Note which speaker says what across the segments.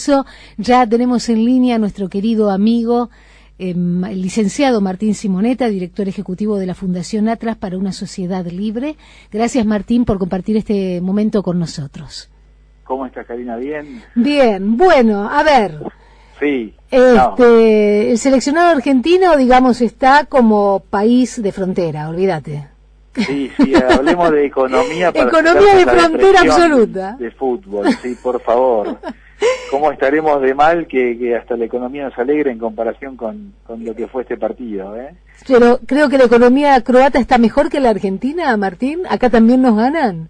Speaker 1: Ya tenemos en línea a nuestro querido amigo, el licenciado Martín Simonetta, director ejecutivo de la Fundación Atlas para una Sociedad Libre. Gracias, Martín, por compartir este momento con nosotros.
Speaker 2: ¿Cómo estás, Karina? ¿Bien?
Speaker 1: Bien, bueno, a ver.
Speaker 2: Sí.
Speaker 1: El seleccionado argentino, digamos, está como país de frontera, olvídate.
Speaker 2: Sí, hablemos de economía.
Speaker 1: Economía de frontera absoluta.
Speaker 2: De fútbol, sí, por favor. ¿Cómo estaremos de mal que hasta la economía nos alegre en comparación con lo que fue este partido,
Speaker 1: Pero creo que la economía croata está mejor que la argentina, Martín. ¿Acá también nos ganan?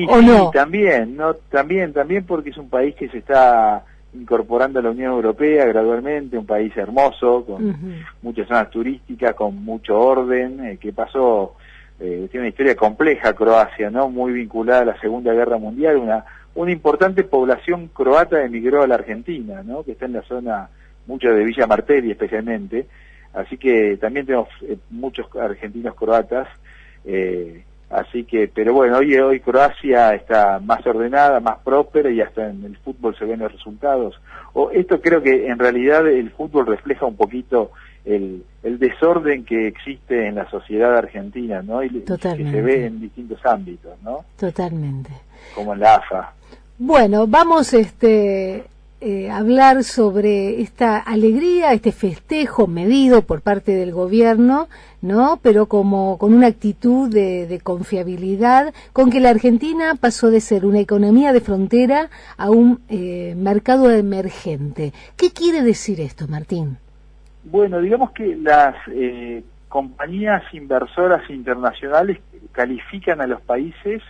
Speaker 2: ¿O
Speaker 1: sí, no?
Speaker 2: También porque es un país que se está incorporando a la Unión Europea gradualmente, un país hermoso, con muchas zonas turísticas, con mucho orden, que pasó, tiene una historia compleja Croacia, ¿no? Muy vinculada a la Segunda Guerra Mundial, una importante población croata emigró a la Argentina, ¿no? Que está en la zona, mucho de Villa Martelli especialmente, así que también tenemos muchos argentinos croatas, así que, pero bueno, hoy Croacia está más ordenada, más próspera y hasta en el fútbol se ven los resultados. Esto creo que en realidad el fútbol refleja un poquito el desorden que existe en la sociedad argentina, ¿no? Y que se ve en distintos ámbitos, ¿no?
Speaker 1: Totalmente.
Speaker 2: Como en la AFA.
Speaker 1: Bueno, vamos hablar sobre esta alegría, este festejo medido por parte del gobierno, ¿no? Pero como con una actitud de confiabilidad, con que la Argentina pasó de ser una economía de frontera a un mercado emergente. ¿Qué quiere decir esto, Martín?
Speaker 2: Bueno, digamos que las compañías inversoras internacionales califican a los países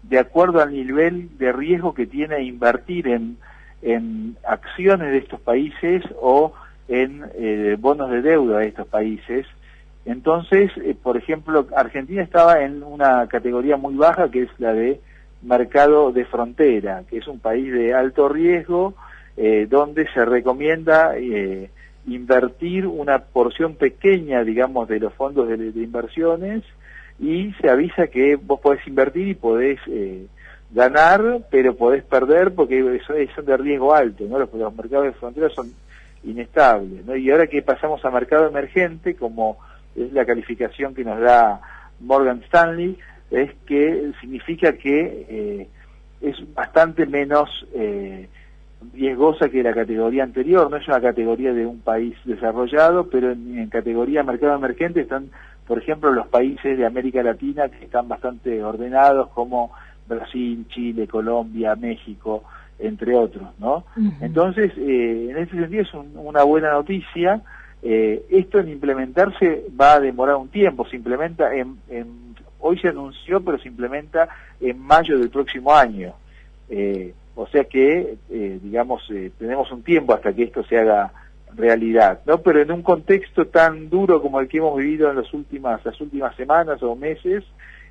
Speaker 2: de acuerdo al nivel de riesgo que tiene invertir en acciones de estos países o en bonos de deuda de estos países. Entonces, por ejemplo, Argentina estaba en una categoría muy baja, que es la de mercado de frontera, que es un país de alto riesgo, donde se recomienda invertir una porción pequeña, digamos, de los fondos de inversiones, y se avisa que vos podés invertir y podés ganar, pero podés perder porque son de riesgo alto, ¿no? Los mercados de frontera son inestables, ¿no? Y ahora que pasamos a mercado emergente, como es la calificación que nos da Morgan Stanley, es que significa que es bastante menos riesgosa que la categoría anterior. No es una categoría de un país desarrollado, pero en categoría mercado emergente están, por ejemplo, los países de América Latina que están bastante ordenados, como Brasil, Chile, Colombia, México, entre otros, ¿no? Entonces, en ese sentido es una buena noticia. Esto en implementarse va a demorar un tiempo. Se implementa hoy se anunció, pero se implementa en mayo del próximo año. O sea que, tenemos un tiempo hasta que esto se haga realidad, ¿no? Pero en un contexto tan duro como el que hemos vivido en las últimas semanas o meses,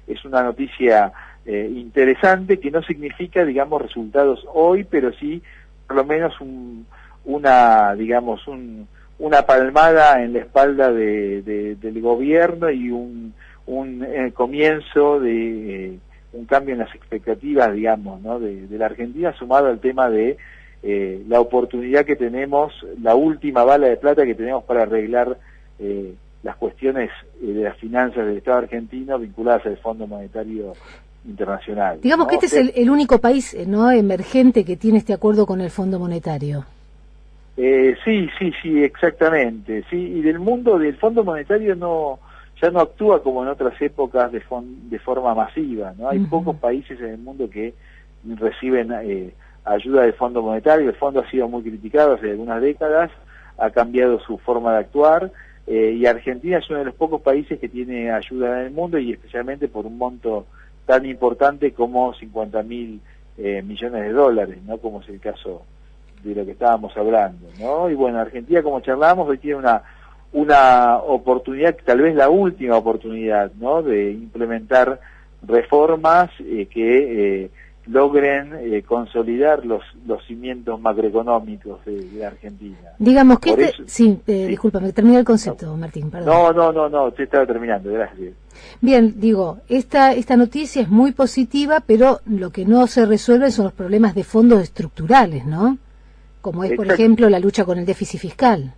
Speaker 2: es una noticia interesante, que no significa, digamos, resultados hoy, pero sí, por lo menos una palmada en la espalda del gobierno y un comienzo de un cambio en las expectativas, digamos, ¿no? de la Argentina, sumado al tema de la oportunidad que tenemos, la última bala de plata que tenemos para arreglar las cuestiones de las finanzas del Estado argentino vinculadas al Fondo Monetario Internacional.
Speaker 1: Digamos, ¿no? Que este es el único país, ¿no?, emergente que tiene este acuerdo con el Fondo Monetario.
Speaker 2: Sí, exactamente. Sí, y del Fondo Monetario ya no actúa como en otras épocas de forma masiva, ¿no? Hay pocos países en el mundo que reciben ayuda del Fondo Monetario. El fondo ha sido muy criticado hace algunas décadas, ha cambiado su forma de actuar, y Argentina es uno de los pocos países que tiene ayuda en el mundo, y especialmente por un monto tan importante como 50.000 millones de dólares, ¿no? Como es el caso de lo que estábamos hablando, ¿no? Y bueno, Argentina, como charlábamos, hoy tiene una oportunidad, tal vez la última oportunidad, ¿no?, de implementar reformas que logren consolidar los cimientos macroeconómicos de la Argentina.
Speaker 1: Digamos que discúlpame, termina el concepto, Martín, perdón.
Speaker 2: No, te estaba terminando, gracias.
Speaker 1: Bien, digo, esta noticia es muy positiva, pero lo que no se resuelve son los problemas de fondos estructurales, ¿no? como es, por ejemplo, la lucha con el déficit fiscal.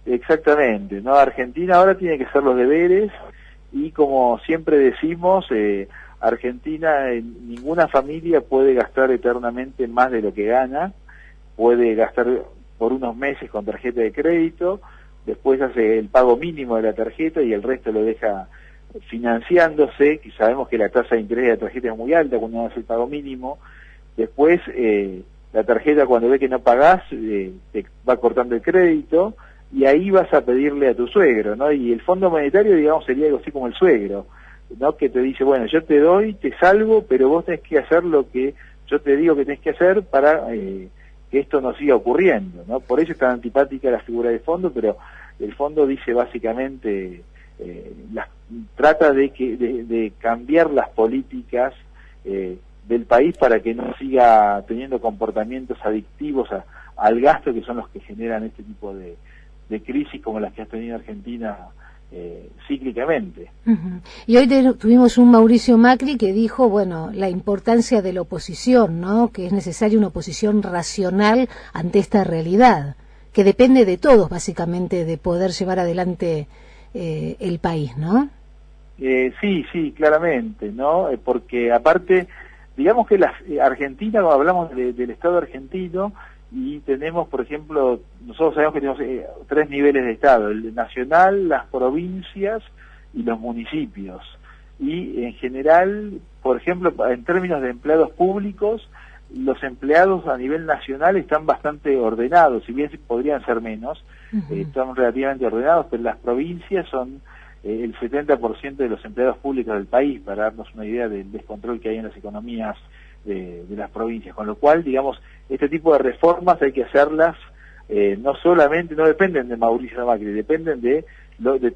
Speaker 2: Exactamente, ¿no? Argentina ahora tiene que hacer los deberes y, como siempre decimos, Argentina, ninguna familia puede gastar eternamente más de lo que gana, puede gastar por unos meses con tarjeta de crédito, después hace el pago mínimo de la tarjeta y el resto lo deja financiándose, que sabemos que la tasa de interés de la tarjeta es muy alta cuando uno hace el pago mínimo. Después la tarjeta, cuando ve que no pagás, te va cortando el crédito y ahí vas a pedirle a tu suegro, ¿no? Y el Fondo Monetario, digamos, sería algo así como el suegro, ¿no? Que te dice, bueno, yo te doy, te salvo, pero vos tenés que hacer lo que yo te digo que tenés que hacer para que esto no siga ocurriendo, ¿no? Por eso es tan antipática la figura del fondo, pero el fondo dice básicamente, trata de cambiar las políticas del país para que no siga teniendo comportamientos adictivos al gasto, que son los que generan este tipo de crisis como las que ha tenido Argentina cíclicamente.
Speaker 1: Y hoy tuvimos un Mauricio Macri que dijo, bueno, la importancia de la oposición, ¿no? Que es necesaria una oposición racional ante esta realidad, que depende de todos, básicamente, de poder llevar adelante el país, ¿no?
Speaker 2: Sí, claramente, ¿no? Porque aparte, digamos que Argentina, cuando hablamos del Estado argentino, y tenemos, por ejemplo, nosotros sabemos que tenemos 3 niveles de Estado: el nacional, las provincias y los municipios. Y en general, por ejemplo, en términos de empleados públicos, los empleados a nivel nacional están bastante ordenados, si bien podrían ser menos, están relativamente ordenados, pero las provincias son el 70% de los empleados públicos del país, para darnos una idea del descontrol que hay en las economías de las provincias, con lo cual, digamos, este tipo de reformas hay que hacerlas, no dependen de Mauricio Macri, dependen de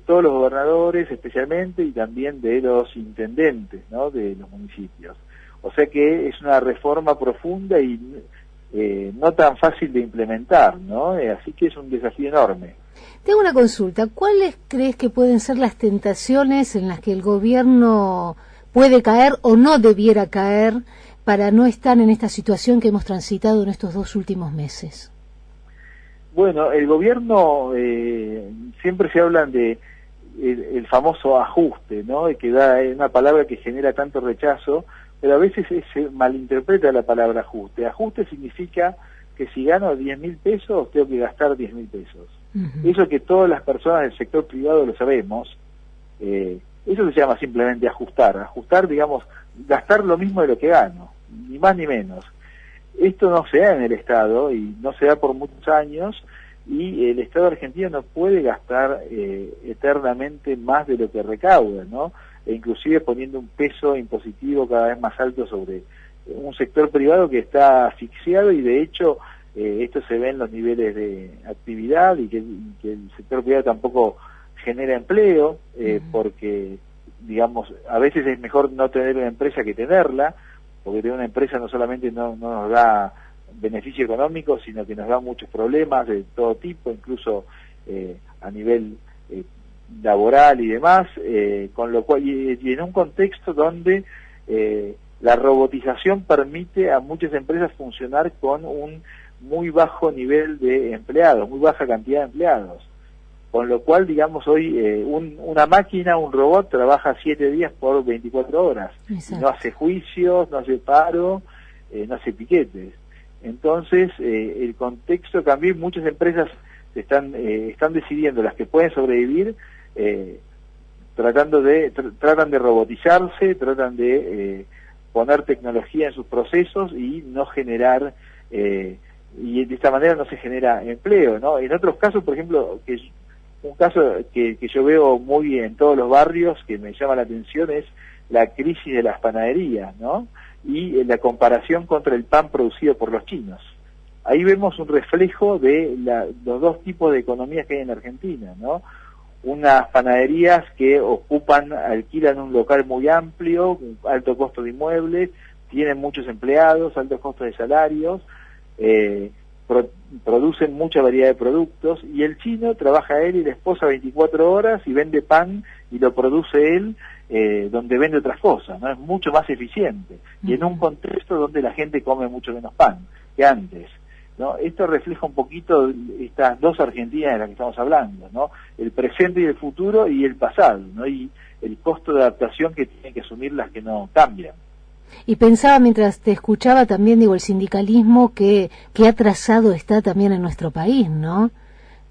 Speaker 2: todos los gobernadores especialmente, y también de los intendentes, ¿no? De los municipios. O sea que es una reforma profunda y no tan fácil de implementar, ¿no? Así que es un desafío enorme.
Speaker 1: Tengo una consulta. ¿Cuáles crees que pueden ser las tentaciones en las que el gobierno puede caer o no debiera caer para no estar en esta situación que hemos transitado en estos 2 últimos meses?
Speaker 2: Bueno, el gobierno, siempre se hablan de el famoso ajuste, ¿no? Que da una palabra que genera tanto rechazo, pero a veces se malinterpreta la palabra ajuste. Ajuste significa que si gano 10.000 pesos, tengo que gastar 10.000 pesos. Eso que todas las personas del sector privado lo sabemos, eso se llama simplemente ajustar. Ajustar, digamos, gastar lo mismo de lo que gano, ni más ni menos. Esto no se da en el Estado, y no se da por muchos años, y el Estado argentino no puede gastar eternamente más de lo que recauda, ¿no? E inclusive poniendo un peso impositivo cada vez más alto sobre un sector privado que está asfixiado, y de hecho esto se ve en los niveles de actividad, y que el sector privado tampoco genera empleo, porque, digamos, a veces es mejor no tener una empresa que tenerla, porque tener una empresa no solamente no nos da beneficio económico, sino que nos da muchos problemas de todo tipo, incluso a nivel laboral y demás, con lo cual, y en un contexto donde la robotización permite a muchas empresas funcionar con un muy bajo nivel de empleados, muy baja cantidad de empleados, con lo cual, digamos, hoy una máquina, un robot, trabaja 7 días por 24 horas, y no hace juicios, no hace paro, no hace piquetes. Entonces el contexto cambió, y muchas empresas están decidiendo, las que pueden sobrevivir, tratan de robotizarse, tratan de poner tecnología en sus procesos y no generar, y de esta manera no se genera empleo, ¿no? En otros casos, por ejemplo, un caso que yo veo muy en todos los barrios, que me llama la atención, es la crisis de las panaderías, ¿no? Y la comparación contra el pan producido por los chinos. Ahí vemos un reflejo de los 2 tipos de economías que hay en Argentina, ¿no? Unas panaderías que alquilan un local muy amplio, alto costo de inmuebles, tienen muchos empleados, altos costos de salarios, producen mucha variedad de productos, y el chino trabaja él y la esposa 24 horas y vende pan, y lo produce él donde vende otras cosas, ¿no? Es mucho más eficiente, y en un contexto donde la gente come mucho menos pan que antes. ¿no? Esto refleja un poquito estas dos Argentinas de las que estamos hablando, ¿no? El presente y el futuro y el pasado, ¿no? Y el costo de adaptación que tienen que asumir las que no cambian.
Speaker 1: Y pensaba mientras te escuchaba también, digo, el sindicalismo que atrasado está también en nuestro país, ¿no?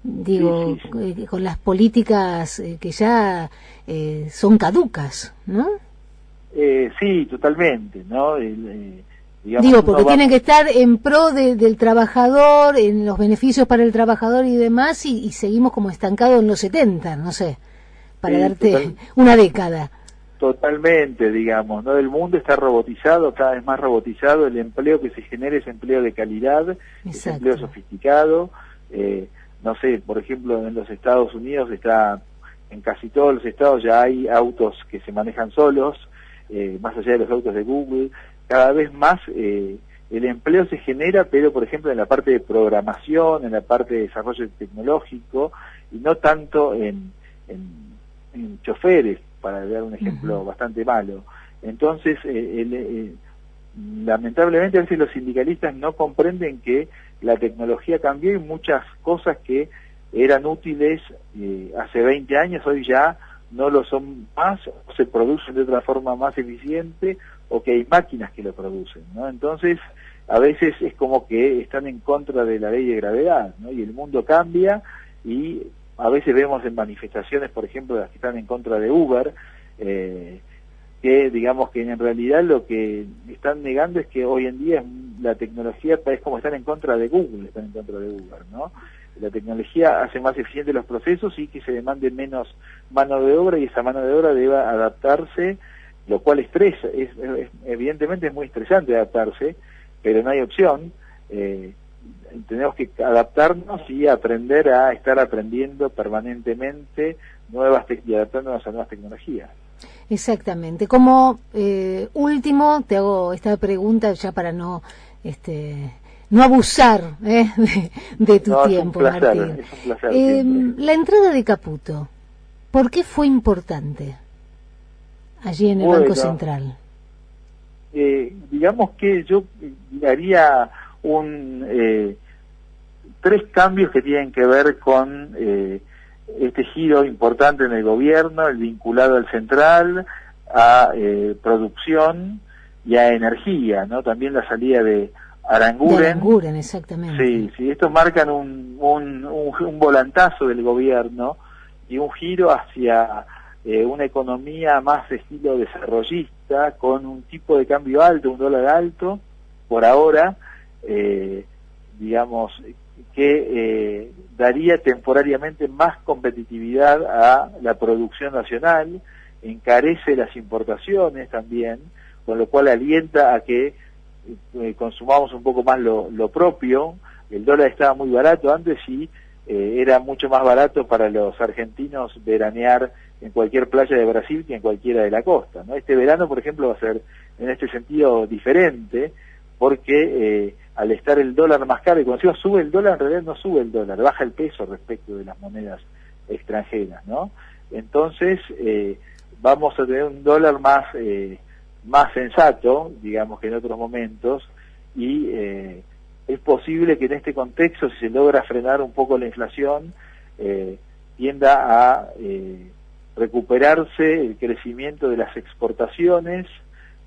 Speaker 1: Digo, sí. Con las políticas que ya son caducas, ¿no?
Speaker 2: Sí, totalmente, ¿no?
Speaker 1: Digo, porque tienen que estar en pro del trabajador, en los beneficios para el trabajador y demás, y seguimos como estancados en los 70, no sé, para darte una década.
Speaker 2: Totalmente, digamos, ¿no? El mundo está robotizado, cada vez más robotizado, el empleo que se genera es empleo de calidad, es empleo sofisticado, no sé, por ejemplo, en los Estados Unidos en casi todos los estados ya hay autos que se manejan solos, más allá de los autos de Google, cada vez más el empleo se genera, pero por ejemplo en la parte de programación, en la parte de desarrollo tecnológico, y no tanto en choferes, para dar un ejemplo bastante malo. Entonces, lamentablemente a veces los sindicalistas no comprenden que la tecnología cambió y muchas cosas que eran útiles hace 20 años, hoy ya no lo son más, o se producen de otra forma más eficiente, o que hay máquinas que lo producen, ¿no? Entonces, a veces es como que están en contra de la ley de gravedad, ¿no? Y el mundo cambia, y a veces vemos en manifestaciones, por ejemplo, las que están en contra de Uber, que digamos que en realidad lo que están negando es que hoy en día la tecnología es como están en contra de Google, están en contra de Uber, ¿no? La tecnología hace más eficientes los procesos y que se demande menos mano de obra, y esa mano de obra debe adaptarse, lo cual estresa, evidentemente es muy estresante adaptarse, pero no hay opción. Tenemos que adaptarnos y aprender a estar aprendiendo permanentemente y adaptándonos a nuevas tecnologías.
Speaker 1: Exactamente. Como último, te hago esta pregunta ya para no abusar de tu tiempo, Martín.
Speaker 2: Es un placer.
Speaker 1: La entrada de Caputo, ¿por qué fue importante allí en el Banco Central?
Speaker 2: Digamos que yo haría tres cambios que tienen que ver con este giro importante en el gobierno, el vinculado al central, a producción y a energía, ¿no? También la salida de Aranguren.
Speaker 1: De Aranguren, exactamente.
Speaker 2: Sí, estos marcan un volantazo del gobierno y un giro hacia una economía más de estilo desarrollista, con un tipo de cambio alto, un dólar alto, por ahora, digamos, que daría temporariamente más competitividad a la producción nacional, encarece las importaciones también, con lo cual alienta a que consumamos un poco más lo propio. El dólar estaba muy barato antes y era mucho más barato para los argentinos veranear en cualquier playa de Brasil que en cualquiera de la costa, ¿no? Este verano, por ejemplo, va a ser en este sentido diferente, porque al estar el dólar más caro, y cuando decimos sube el dólar, en realidad no sube el dólar, baja el peso respecto de las monedas extranjeras, ¿no? Entonces vamos a tener un dólar más sensato, digamos, que en otros momentos, y es posible que en este contexto, si se logra frenar un poco la inflación, tienda a recuperarse el crecimiento de las exportaciones,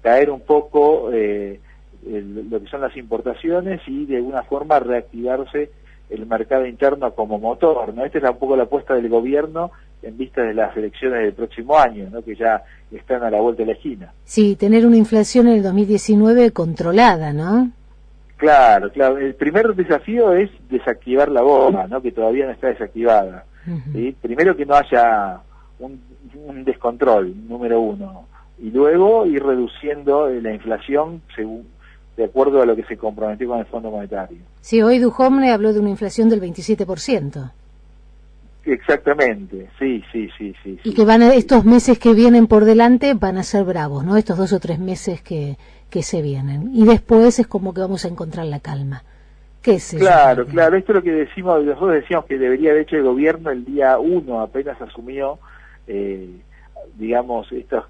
Speaker 2: caer un poco lo que son las importaciones y de alguna forma reactivarse el mercado interno como motor, ¿no? Esta es un poco la apuesta del gobierno en vista de las elecciones del próximo año, ¿no? Que ya están a la vuelta de la esquina.
Speaker 1: Sí, tener una inflación en el 2019 controlada, ¿no?
Speaker 2: Claro. El primer desafío es desactivar la bomba, ¿no? Que todavía no está desactivada. ¿Sí? Primero que no haya un descontrol, número uno, y luego ir reduciendo la inflación de acuerdo a lo que se comprometió con el Fondo Monetario.
Speaker 1: Sí, hoy Duhovne habló de una inflación del 27%.
Speaker 2: Exactamente, sí.
Speaker 1: Y que estos meses que vienen por delante van a ser bravos, ¿no? Estos 2 o 3 meses que se vienen. Y después es como que vamos a encontrar la calma. ¿Qué es eso?
Speaker 2: Claro, esto es lo que nosotros decíamos que debería haber hecho el gobierno el día 1, apenas asumió, digamos, estos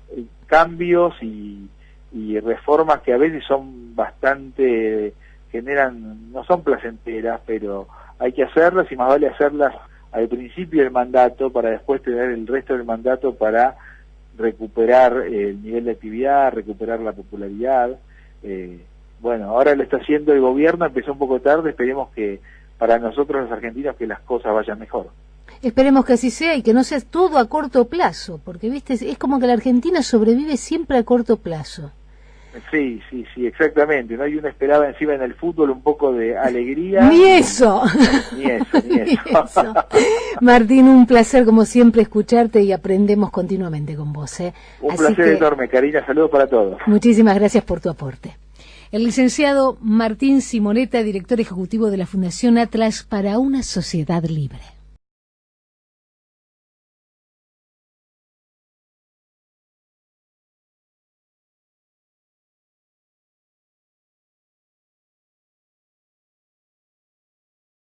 Speaker 2: cambios y reformas que a veces son bastante no son placenteras, pero hay que hacerlas y más vale hacerlas al principio del mandato para después tener el resto del mandato para recuperar el nivel de actividad, recuperar la popularidad. Bueno, ahora lo está haciendo el gobierno, empezó un poco tarde, esperemos que para nosotros los argentinos que las cosas vayan mejor.
Speaker 1: Esperemos que así sea y que no sea todo a corto plazo, porque viste, es como que la Argentina sobrevive siempre a corto plazo.
Speaker 2: Sí, exactamente, ¿no? Y uno esperaba encima en el fútbol un poco de alegría.
Speaker 1: Ni eso.
Speaker 2: Ni eso.
Speaker 1: Martín, un placer como siempre escucharte y aprendemos continuamente con vos.
Speaker 2: Un placer enorme, Karina, saludos para todos.
Speaker 1: Muchísimas gracias por tu aporte. El licenciado Martín Simonetta, director ejecutivo de la Fundación Atlas para una Sociedad Libre.